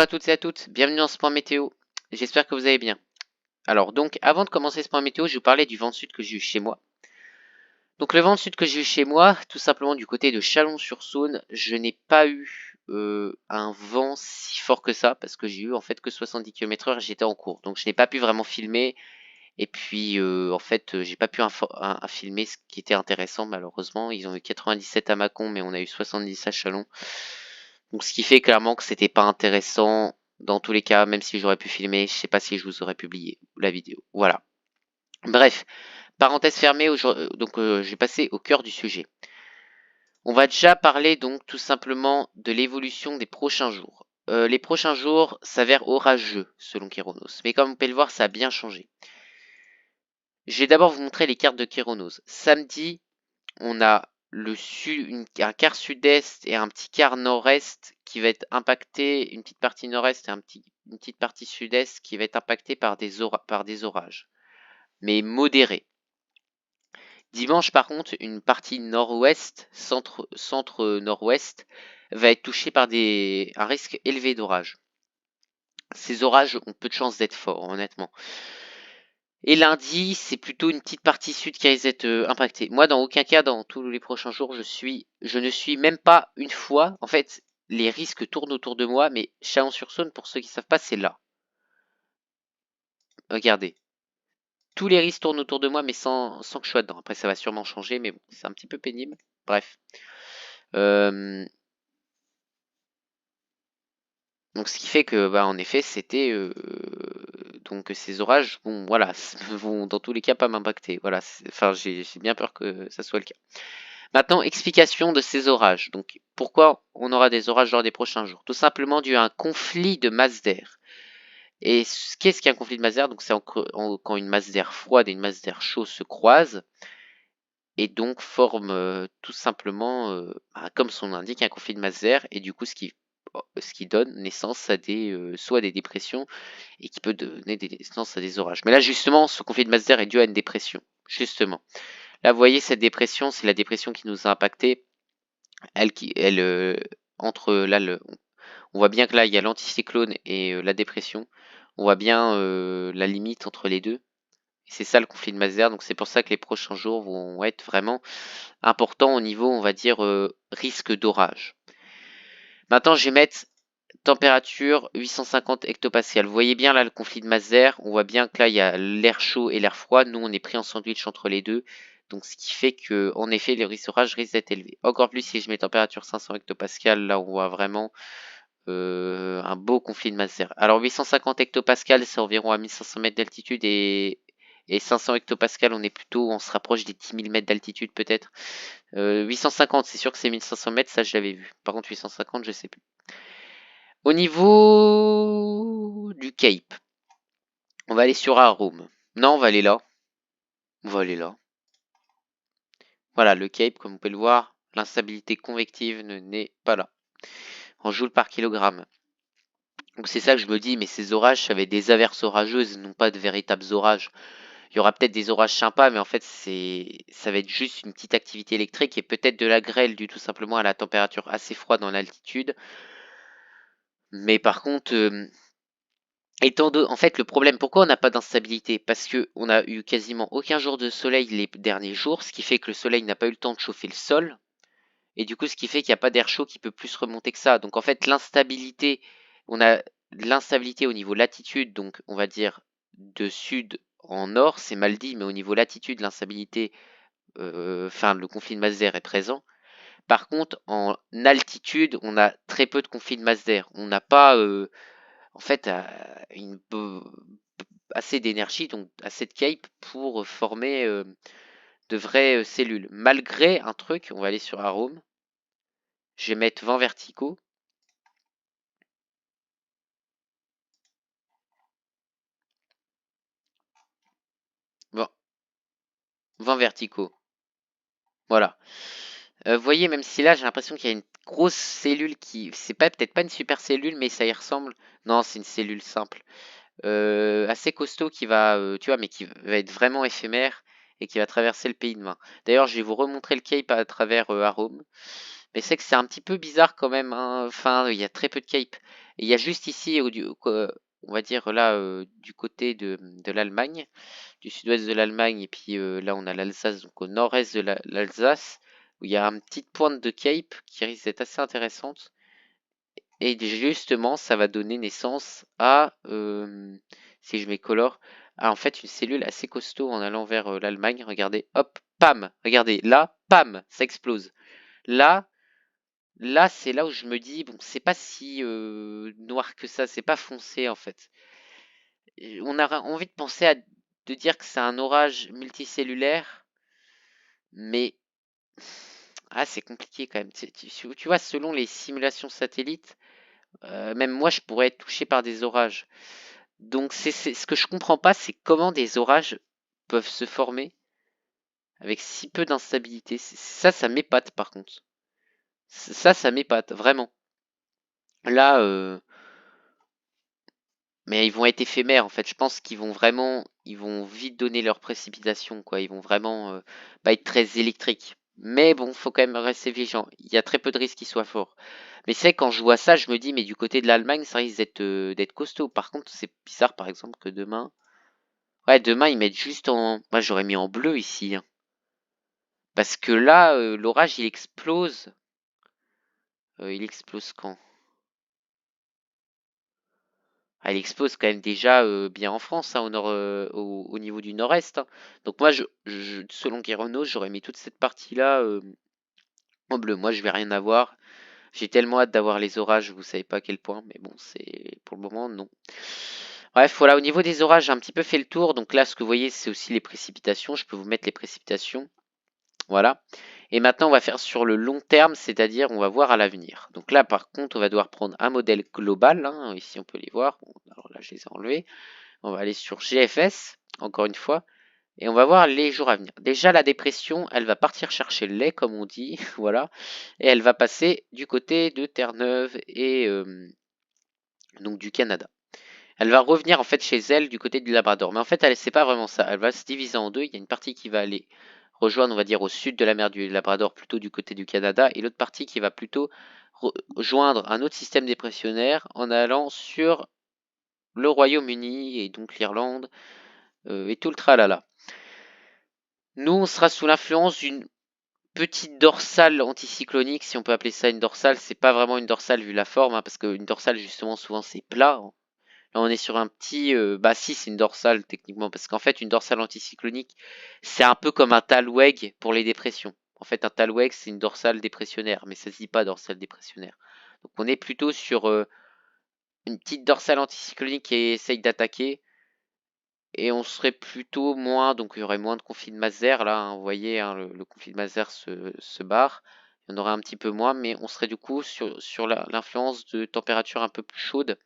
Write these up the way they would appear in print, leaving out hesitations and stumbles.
à toutes et à toutes, bienvenue dans ce point météo, j'espère que vous allez bien. Alors donc, avant de commencer ce point météo, je vais vous parler du vent de sud que j'ai eu chez moi. Donc le vent de sud que j'ai eu chez moi, tout simplement du côté de Chalon-sur-Saône, je n'ai pas eu un vent si fort que ça, parce que j'ai eu en fait que 70 km/h et j'étais en cours. Donc je n'ai pas pu vraiment filmer, et puis en fait j'ai pas pu filmer ce qui était intéressant malheureusement. Ils ont eu 97 à Mâcon, mais on a eu 70 à Chalon. Donc ce qui fait clairement que c'était pas intéressant dans tous les cas, même si j'aurais pu filmer, je sais pas si je vous aurais publié la vidéo. Voilà. Bref, parenthèse fermée, donc je vais passer au cœur du sujet. On va déjà parler donc tout simplement de l'évolution des prochains jours. Les prochains jours s'avèrent orageux selon Kéronos, mais comme vous pouvez le voir, ça a bien changé. Je vais d'abord vous montrer les cartes de Kéronos. Samedi, on a un quart sud-est et un petit quart nord-est qui va être impacté, une petite partie nord-est et une petite partie sud-est qui va être impacté par des orages, mais modérés. Dimanche, par contre, une partie nord-ouest, centre-nord-ouest, va être touchée par un risque élevé d'orage. Ces orages ont peu de chances d'être forts, honnêtement. Et lundi, c'est plutôt une petite partie sud qui risque d'être impactée. Moi, dans aucun cas, dans tous les prochains jours, je ne suis même pas une fois. En fait, les risques tournent autour de moi, mais Chalon-sur-Saône, pour ceux qui ne savent pas, c'est là. Regardez. Tous les risques tournent autour de moi, mais sans que je sois dedans. Après, ça va sûrement changer, mais bon, c'est un petit peu pénible. Bref. Donc, ce qui fait que, bah, en effet, c'était donc ces orages, bon, voilà, vont dans tous les cas pas m'impacter. Voilà, enfin, j'ai bien peur que ça soit le cas. Maintenant, explication de ces orages. Donc, pourquoi on aura des orages lors des prochains jours? Tout simplement dû à un conflit de masse d'air. Et qu'est-ce qu'un conflit de masse d'air? Donc, c'est quand une masse d'air froide et une masse d'air chaud se croisent et donc forment tout simplement, comme son nom l'indique, un conflit de masse d'air. Et du coup, ce qui donne naissance à soit des dépressions et qui peut donner naissance à des orages. Mais là, justement, ce conflit de masse d'air est dû à une dépression. Justement. Là, vous voyez, cette dépression, c'est la dépression qui nous a impacté. Entre là, on voit bien que là, il y a l'anticyclone et la dépression. On voit bien la limite entre les deux. Et c'est ça le conflit de masse d'air. Donc c'est pour ça que les prochains jours vont être vraiment importants au niveau, on va dire, risque d'orage. Maintenant, je vais mettre température 850 hectopascales. Vous voyez bien là le conflit de masse d'air. On voit bien que là, il y a l'air chaud et l'air froid. Nous, on est pris en sandwich entre les deux. Donc, ce qui fait que, en effet, les risques d'orage risquent d'être élevés. Encore plus si je mets température 500 hectopascales, là, on voit vraiment un beau conflit de masse d'air. Alors, 850 hectopascales, c'est environ à 1500 mètres d'altitude et 500 hectopascales, on se rapproche des 10 000 mètres d'altitude peut-être. 850, c'est sûr que c'est 1500 mètres, ça je l'avais vu. Par contre, 850, je sais plus. Au niveau du Cape, on va aller sur Arum. Non, on va aller là. On va aller là. Voilà, le Cape, comme vous pouvez le voir, l'instabilité convective n'est pas là. En joule par kilogramme. Donc c'est ça que je me dis, mais ces orages, ça va être des averses orageuses, non pas de véritables orages. Il y aura peut-être des orages sympas, mais en fait, ça va être juste une petite activité électrique et peut-être de la grêle due tout simplement à la température assez froide dans l'altitude. Mais par contre, en fait, le problème, pourquoi on n'a pas d'instabilité? Parce que on a eu quasiment aucun jour de soleil les derniers jours, ce qui fait que le soleil n'a pas eu le temps de chauffer le sol. Et du coup, ce qui fait qu'il n'y a pas d'air chaud qui peut plus remonter que ça. Donc en fait, on a l'instabilité au niveau latitude, donc on va dire de sud en nord, c'est mal dit, mais au niveau latitude, l'instabilité, le conflit de masse d'air est présent. Par contre, en altitude, on a très peu de conflits de masse d'air. On n'a pas, en fait, assez d'énergie, donc assez de cape pour former de vraies cellules. Malgré un truc, on va aller sur Arome. Je vais mettre vents verticaux. Vents verticaux. Voilà. Vous voyez, même si là, j'ai l'impression qu'il y a une grosse cellule qui... C'est pas peut-être pas une super cellule, mais ça y ressemble. Non, c'est une cellule simple. Assez costaud qui va, tu vois, mais qui va être vraiment éphémère et qui va traverser le pays demain. D'ailleurs, je vais vous remontrer le Cape à travers Arome. Mais c'est que c'est un petit peu bizarre quand même, hein. Enfin, il y a très peu de cape. Et il y a juste ici, on va dire là, du côté de l'Allemagne, du sud-ouest de l'Allemagne, et puis là on a l'Alsace, donc au nord-est de l'Alsace, où il y a une petite pointe de cape qui risque d'être assez intéressante. Et justement, ça va donner naissance à, si je mets color, à en fait une cellule assez costaud en allant vers l'Allemagne. Regardez, hop, pam, regardez, là, pam, ça explose. Là, là, c'est là où je me dis, bon, c'est pas si noir que ça, c'est pas foncé en fait. On a envie de penser de dire que c'est un orage multicellulaire, mais c'est compliqué quand même. Tu vois, selon les simulations satellites, même moi, je pourrais être touché par des orages. Donc, ce que je comprends pas, c'est comment des orages peuvent se former avec si peu d'instabilité. Ça m'épate par contre. Ça m'épate, vraiment. Là, mais ils vont être éphémères en fait. Je pense qu'ils vont vraiment, ils vont vite donner leurs précipitations, quoi. Ils vont vraiment pas être très électriques. Mais bon, faut quand même rester vigilant. Il y a très peu de risques qu'ils soient forts. Mais c'est quand je vois ça, je me dis, mais du côté de l'Allemagne, ça risque d'être costaud. Par contre, c'est bizarre, par exemple, que demain, ouais, demain ils mettent juste en, moi j'aurais mis en bleu ici, hein. Parce que là, l'orage il explose. Il explose quand? Ah, il explose quand même déjà bien en France, hein, au nord, au niveau du nord-est, hein. Donc moi, selon Guérenos, j'aurais mis toute cette partie-là en bleu. Moi, je vais rien avoir. J'ai tellement hâte d'avoir les orages, vous savez pas à quel point, mais bon, c'est pour le moment non. Bref, voilà, au niveau des orages, j'ai un petit peu fait le tour. Donc là, ce que vous voyez, c'est aussi les précipitations. Je peux vous mettre les précipitations. Voilà. Et maintenant, on va faire sur le long terme, c'est-à-dire on va voir à l'avenir. Donc là, par contre, on va devoir prendre un modèle global, hein. Ici, on peut les voir. Bon, alors là, je les ai enlevés. On va aller sur GFS, encore une fois, et on va voir les jours à venir. Déjà, la dépression, elle va partir chercher le lait, comme on dit, voilà, et elle va passer du côté de Terre-Neuve et donc du Canada. Elle va revenir en fait chez elle du côté du Labrador. Mais en fait, c'est pas vraiment ça. Elle va se diviser en deux. Il y a une partie qui va aller rejoindre, on va dire, au sud de la mer du Labrador, plutôt du côté du Canada, et l'autre partie qui va plutôt rejoindre un autre système dépressionnaire en allant sur le Royaume-Uni et donc l'Irlande et tout le tralala. Nous, on sera sous l'influence d'une petite dorsale anticyclonique, si on peut appeler ça une dorsale. C'est pas vraiment une dorsale vu la forme, hein, parce qu'une dorsale, justement, souvent c'est plat. Là, on est sur un petit. Bah, si, c'est une dorsale techniquement, parce qu'en fait, une dorsale anticyclonique, c'est un peu comme un talweg pour les dépressions. En fait, un talweg, c'est une dorsale dépressionnaire, mais ça se dit pas dorsale dépressionnaire. Donc, on est plutôt sur une petite dorsale anticyclonique qui essaye d'attaquer, et on serait plutôt moins. Donc, il y aurait moins de conflit de Maser, là, hein, vous voyez, hein, le conflit de Maser se barre. Il y en aurait un petit peu moins, mais on serait du coup sur l'influence de températures un peu plus chaudes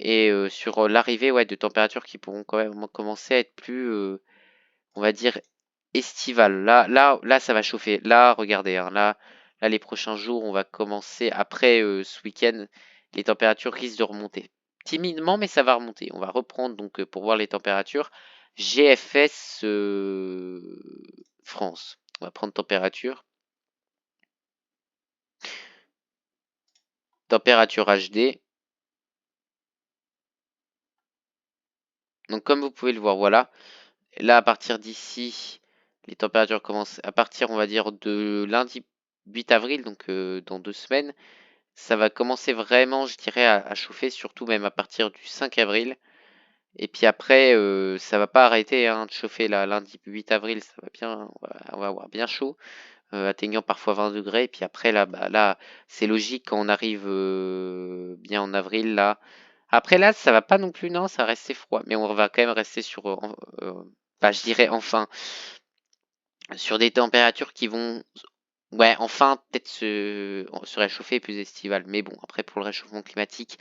et sur l'arrivée, ouais, de températures qui pourront quand même commencer à être plus, on va dire, estivales. Là, ça va chauffer. Là, regardez, hein, là, les prochains jours, on va commencer après ce week-end, les températures risquent de remonter. Timidement, mais ça va remonter. On va reprendre donc pour voir les températures. GFS France. On va prendre température. Température HD. Donc comme vous pouvez le voir, voilà. Là, à partir d'ici, les températures commencent à partir, on va dire, de lundi 8 avril, donc dans 2 semaines. Ça va commencer vraiment, je dirais, à chauffer, surtout même à partir du 5 avril. Et puis après, ça va pas arrêter hein, de chauffer là, lundi 8 avril, ça va bien, on va avoir bien chaud, atteignant parfois 20 degrés. Et puis après, là, bah, là, c'est logique quand on arrive bien en avril, là. Après là, ça va pas non plus, non, ça va rester froid, mais on va quand même rester sur, bah, je dirais enfin, sur des températures qui vont, ouais, enfin peut-être se réchauffer plus estivales. Mais bon, après pour le réchauffement climatique,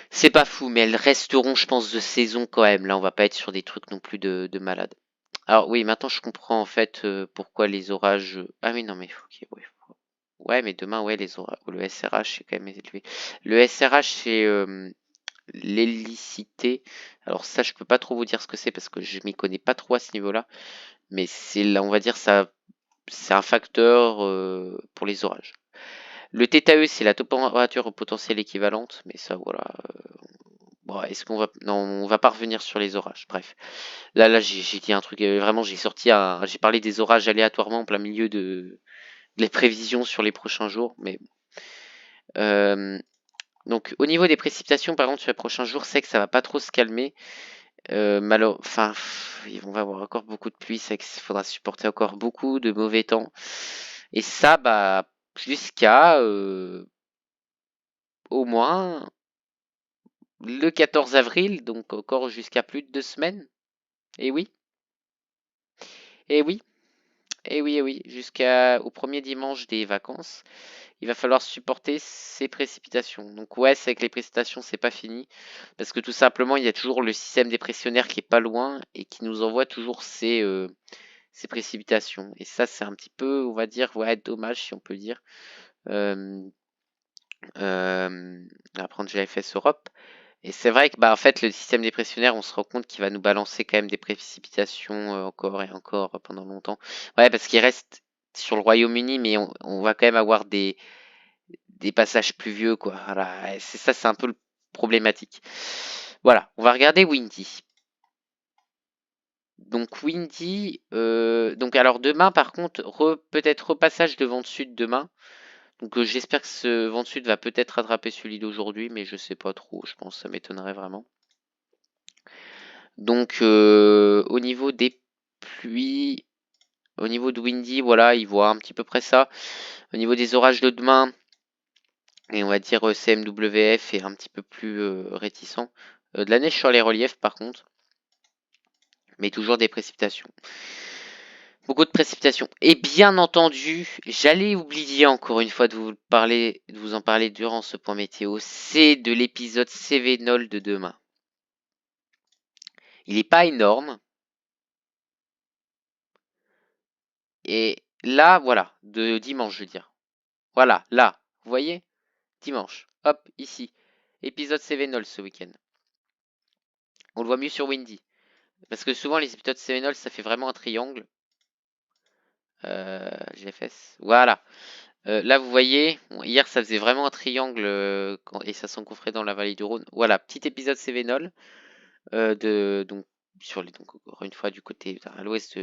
c'est pas fou, mais elles resteront, je pense, de saison quand même. Là, on va pas être sur des trucs non plus de malade. Alors oui, maintenant je comprends en fait pourquoi les orages. Ah oui, non mais ok, ouais. Ouais, mais demain, ouais, les orages. Le SRH c'est quand même élevé. Le SRH c'est l'hélicité. Alors ça, je peux pas trop vous dire ce que c'est parce que je m'y connais pas trop à ce niveau-là. Mais c'est là, on va dire ça c'est un facteur pour les orages. Le θE, c'est la température potentielle équivalente, mais ça, voilà. Bon, est-ce qu'on va... Non, on va pas revenir sur les orages. Bref. Là, j'ai dit un truc, vraiment, j'ai parlé des orages aléatoirement en plein milieu de les prévisions sur les prochains jours, mais... donc, au niveau des précipitations, par contre, sur les prochains jours, c'est que ça va pas trop se calmer. Enfin, on va avoir encore beaucoup de pluie, c'est qu'il faudra supporter encore beaucoup de mauvais temps. Et ça, bah, jusqu'à au moins le 14 avril, donc encore jusqu'à plus de 2 semaines. Et oui, et oui, et oui, et oui, jusqu'au premier dimanche des vacances, il va falloir supporter ces précipitations. Donc ouais, c'est que les précipitations, c'est pas fini, parce que tout simplement, il y a toujours le système dépressionnaire qui est pas loin et qui nous envoie toujours ces précipitations. Et ça, c'est un petit peu, on va dire, ouais, dommage si on peut dire. Apprendre GFS Europe. Et c'est vrai que bah en fait le système dépressionnaire, on se rend compte qu'il va nous balancer quand même des précipitations encore et encore pendant longtemps. Ouais, parce qu'il reste sur le Royaume-Uni, mais on va quand même avoir des passages pluvieux, quoi. Voilà, c'est ça, c'est un peu le problématique. Voilà, on va regarder Windy. Donc Windy, donc alors demain par contre, peut-être repassage de vent de sud demain. Donc j'espère que ce vent de sud va peut-être rattraper celui d'aujourd'hui, mais je sais pas trop, je pense que ça m'étonnerait vraiment. Donc au niveau des pluies, au niveau de Windy, voilà, il voit un petit peu près ça. Au niveau des orages de demain, et on va dire CMWF est un petit peu plus réticent. De la neige sur les reliefs par contre, mais toujours des précipitations. Beaucoup de précipitations. Et bien entendu, j'allais oublier encore une fois de vous en parler durant ce point météo, c'est de l'épisode Cévenol de demain. Il n'est pas énorme. Et là, voilà, de dimanche, je veux dire. Voilà, là, vous voyez? Dimanche. Hop, ici. Épisode Cévenol ce week-end. On le voit mieux sur Windy. Parce que souvent, les épisodes Cévenol, ça fait vraiment un triangle. GFS. Voilà. Là, vous voyez, hier, ça faisait vraiment un triangle et ça s'engouffrait dans la vallée du Rhône. Voilà, petit épisode Cévenol. Donc, donc, encore une fois, du côté à l'ouest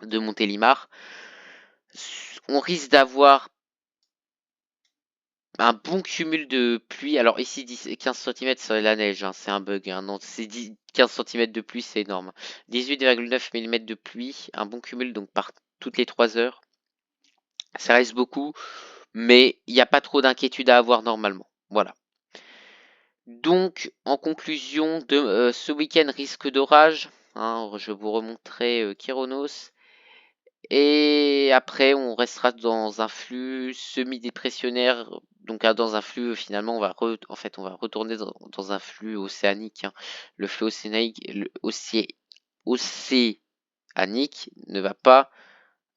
de Montélimar. On risque d'avoir un bon cumul de pluie. Alors ici, 15 cm, c'est la neige, hein, c'est un bug. Hein, non, c'est 15 cm de pluie, c'est énorme. 18,9 mm de pluie, un bon cumul donc par toutes les 3 heures. Ça reste beaucoup, mais il n'y a pas trop d'inquiétude à avoir normalement. Voilà. Donc, en conclusion, ce week-end risque d'orage. Hein, je vous remontrerai Kyronos. Et après, on restera dans un flux semi-dépressionnaire. Donc, dans un flux, finalement, on va retourner dans un flux océanique. Hein. Le flux océanique, océanique ne va pas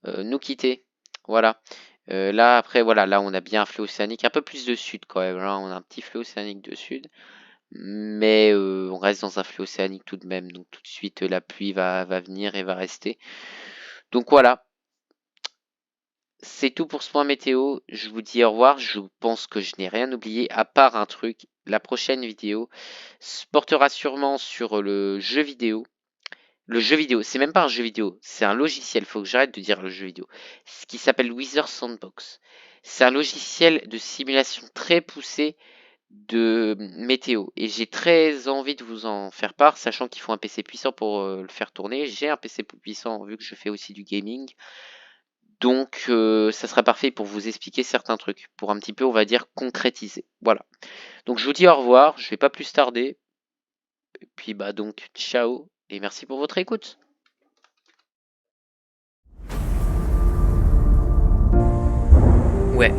nous quitter. Voilà. Là, après, voilà, là, on a bien un flux océanique, un peu plus de sud quand même. Là, on a un petit flux océanique de sud. Mais on reste dans un flux océanique tout de même. Donc, tout de suite, la pluie va venir et va rester. Donc, voilà. C'est tout pour ce point météo. Je vous dis au revoir. Je pense que je n'ai rien oublié à part un truc. La prochaine vidéo portera sûrement sur le jeu vidéo. Le jeu vidéo, c'est même pas un jeu vidéo, c'est un logiciel. Faut que j'arrête de dire le jeu vidéo. Ce qui s'appelle Wither Sandbox. C'est un logiciel de simulation très poussé de météo. Et j'ai très envie de vous en faire part, sachant qu'il faut un PC puissant pour le faire tourner. J'ai un PC puissant vu que je fais aussi du gaming. Donc ça sera parfait pour vous expliquer certains trucs, pour un petit peu, on va dire, concrétiser. Voilà. Donc je vous dis au revoir, je vais pas plus tarder. Et puis bah donc ciao et merci pour votre écoute. Ouais.